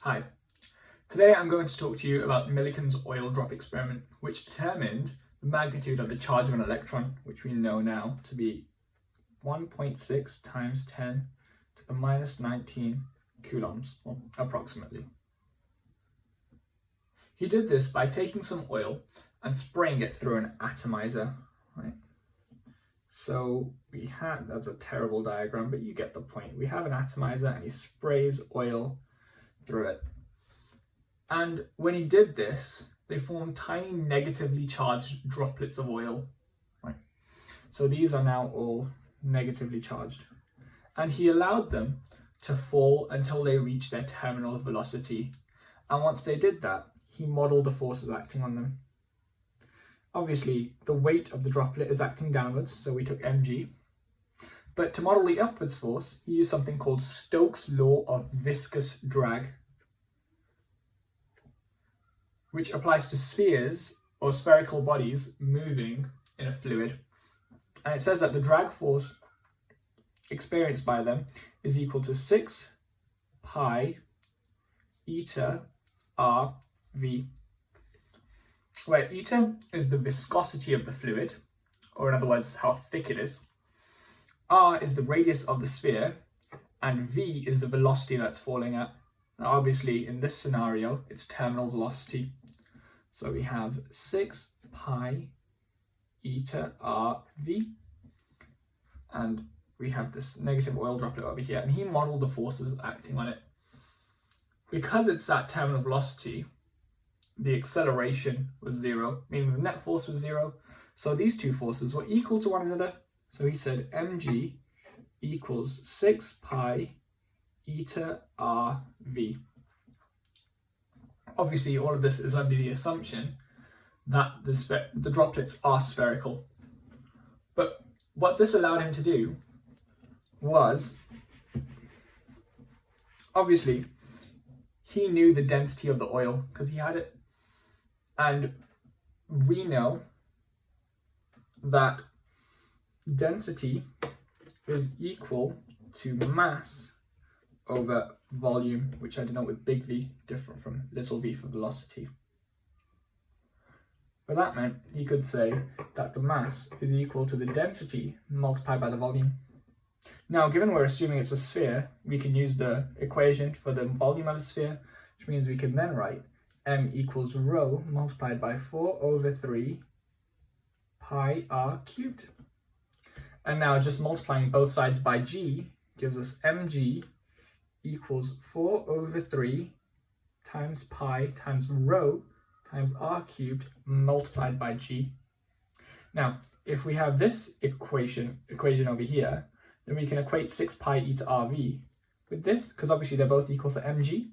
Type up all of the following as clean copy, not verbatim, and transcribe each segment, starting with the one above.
Hi, today I'm going to talk to you about Millikan's oil drop experiment, which determined the magnitude of the charge of an electron, which we know now to be 1.6 times 10 to the minus 19 coulombs, or approximately. He did this by taking some oil and spraying it through an atomizer, right? So we had, that's a terrible diagram, but you get the point. We have an atomizer and he sprays oil through it. And when he did this, they formed tiny negatively charged droplets of oil, right? So these are now all negatively charged. And he allowed them to fall until they reached their terminal velocity. And once they did that, he modeled the forces acting on them. Obviously, the weight of the droplet is acting downwards, so we took mg. But to model the upwards force, he used something called Stokes' law of viscous drag, which applies to spheres or spherical bodies moving in a fluid. And it says that the drag force experienced by them is equal to 6 pi eta r v, where eta is the viscosity of the fluid, or in other words, how thick it is. R is the radius of the sphere, and v is the velocity that's falling at. Now, obviously, in this scenario, it's terminal velocity. So we have 6 pi eta r v, and we have this negative oil droplet over here, and he modeled the forces acting on it. Because it's at terminal velocity, the acceleration was 0, meaning the net force was 0. So these two forces were equal to one another. So he said mg equals 6 pi eta r v. Obviously, all of this is under the assumption that the droplets are spherical. But what this allowed him to do was, obviously, he knew the density of the oil because he had it. And we know that density is equal to mass over volume, which I denote with big V, different from little v for velocity. But that meant he could say that the mass is equal to the density multiplied by the volume. Now, given we're assuming it's a sphere, we can use the equation for the volume of a sphere, which means we can then write m equals rho multiplied by 4 over 3 pi r cubed. And now just multiplying both sides by g gives us mg equals 4 over 3 times pi times rho times r cubed multiplied by g. Now, if we have this equation over here, then we can equate 6 pi eta rv with this, because obviously they're both equal to mg,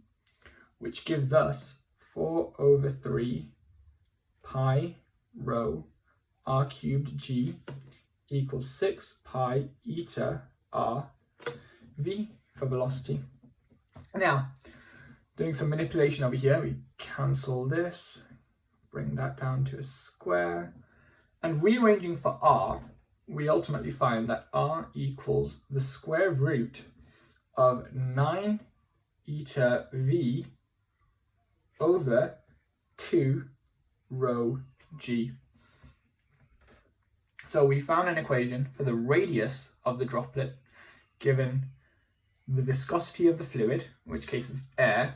which gives us 4 over 3 pi rho r cubed g equals 6 pi eta r v for velocity. Now, doing some manipulation over here, we cancel this, bring that down to a square, and rearranging for r, we ultimately find that r equals the square root of 9 eta v over 2 rho g. So we found an equation for the radius of the droplet given the viscosity of the fluid, in which case is air,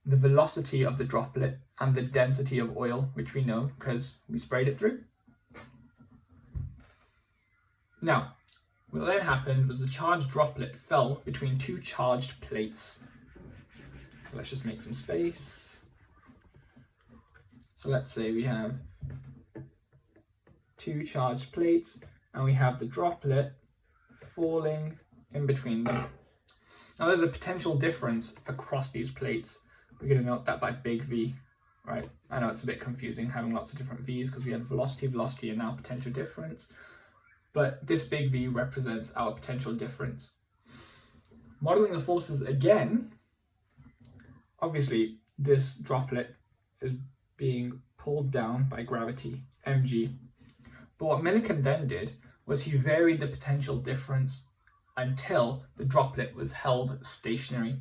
the velocity of the droplet, and the density of oil, which we know because we sprayed it through. Now, what then happened was the charged droplet fell between two charged plates. So let's just make some space. So let's say we have two charged plates and we have the droplet falling in between them. Now there's a potential difference across these plates. We're going to note that by big V, right? I know it's a bit confusing having lots of different V's because we had velocity, and now potential difference. But this big V represents our potential difference. Modeling the forces again, obviously this droplet is being pulled down by gravity, mg. But what Millikan then did was he varied the potential difference until the droplet was held stationary.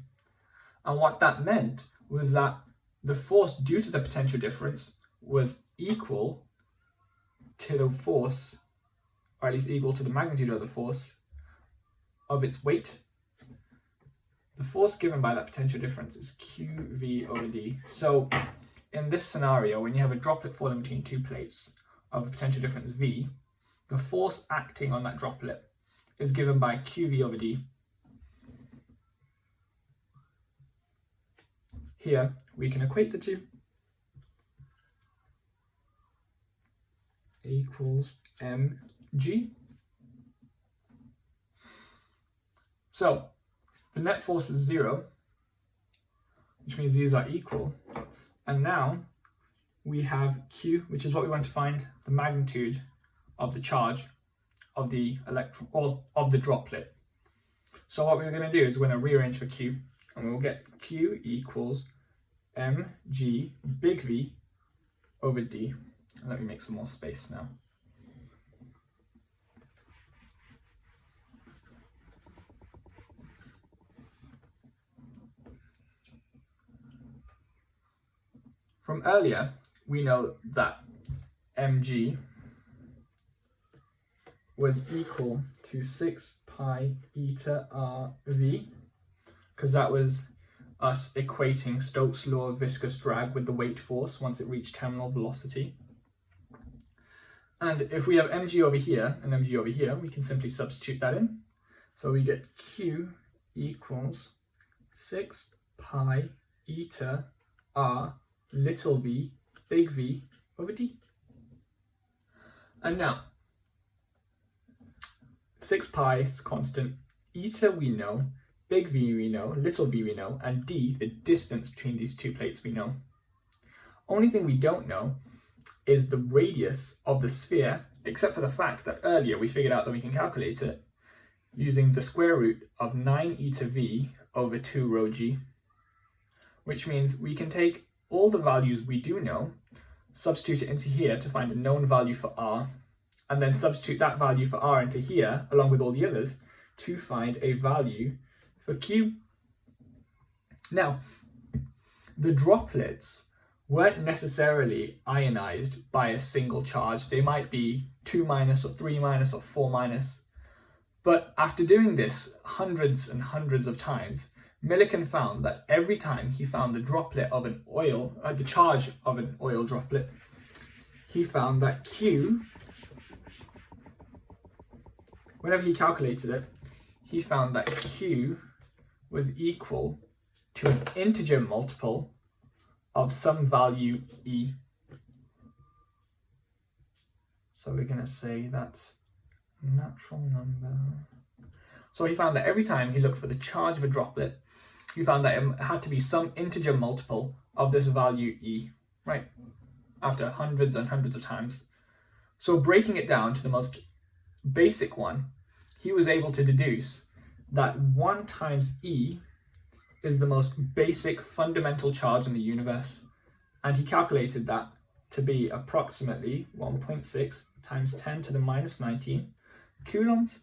And what that meant was that the force due to the potential difference was equal to the force, or at least equal to the magnitude of the force of its weight. The force given by that potential difference is QV over D. So in this scenario, when you have a droplet falling between two plates of a potential difference V, the force acting on that droplet is given by QV over D. Here, we can equate the two. A equals mg. So, the net force is 0, which means these are equal. And now, we have Q, which is what we want to find, the magnitude of the charge of the electron, or of the droplet. So what we're going to do is we're going to rearrange for Q, and we'll get Q equals mg big V over D. Let me make some more space now. From earlier, we know that mg was equal to 6 pi eta r v, because that was us equating Stokes' law of viscous drag with the weight force once it reached terminal velocity. And if we have mg over here and mg over here, we can simply substitute that in. So we get Q equals 6 pi eta r little v big V over D. And now, 6 pi is constant, eta we know, big V we know, little v we know, and D, the distance between these two plates, we know. Only thing we don't know is the radius of the sphere, except for the fact that earlier we figured out that we can calculate it using the square root of 9 eta v over 2 rho g, which means we can take all the values we do know, substitute it into here to find a known value for r, and then substitute that value for r into here, along with all the others, to find a value for Q. Now, the droplets weren't necessarily ionized by a single charge. They might be 2 minus or 3 minus or 4 minus. But after doing this hundreds and hundreds of times, Millikan found that every time he found the droplet of an oil, the charge of an oil droplet, he found that Q, whenever he calculated it, he found that Q was equal to an integer multiple of some value E. So we're going to say that's natural number. So he found that every time he looked for the charge of a droplet, he found that it had to be some integer multiple of this value E, right? After hundreds and hundreds of times. So breaking it down to the most basic one, he was able to deduce that 1 times E is the most basic fundamental charge in the universe. And he calculated that to be approximately 1.6 times 10 to the minus 19 coulombs.